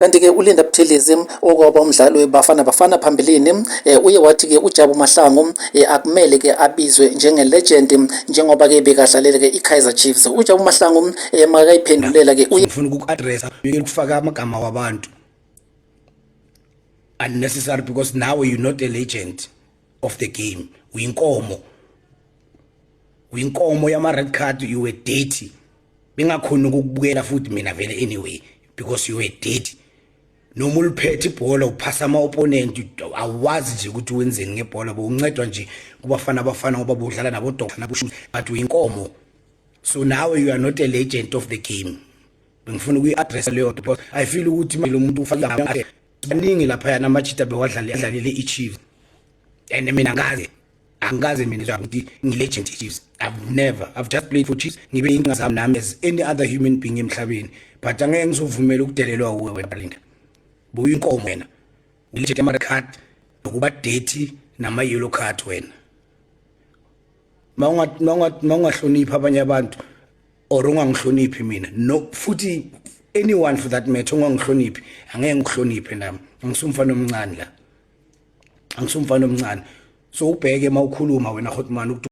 Kanti-ke uLinda Buthelezi okwaba umdlali weBafana Bafana phambilini uye wathi-ke uJabu Mahlangu akumele-ke abizwe njenge-legend njengoba-ke bekadlalele-ke i-Kaizer Chiefs. uJabu Mahlangu makayiphendulela-ke ngifuna uku-addressa ukufaka amagama wabantu unnecessary because now you're not a legend of the game. Uyinkomo yama-red card, you were dirty. Bengakhona ukukubukela futhi mina vele anyway because you were dirty. Noma uliphethe ibhola uphasa ama-opponent awazi nje ukuthi wenzeni ngebhola bowuncedwa nje kubafana abafana ngoba bodlala nabodokotela naboshuti but uyinkomo. So now you are not a legend of the game. Bengifuna ukuyi-address leyo nto because I feel ukuthi lo muntu ufaka baningi lapha namachita bewadlalele i-Chiefs and mina angikaze mina ukuthi ngi-legend i-Chiefs. I've just played for Chiefs ngibe inkinga zami nami as any other human being emhlabeni but angeke ngizovumela ukudelelwa wena Linda. Buyinkomo wena ulethe ama-red card nokuba dirty nama-yellow card wena ungahloniphi abanye abantu or ungangihloniphi mina no futhi anyone for that matter ungangihloniphi angeke ngihloniphe nami angisumfana omncane la angisumfana omncane so ubheke mawukhuluma wena Hotman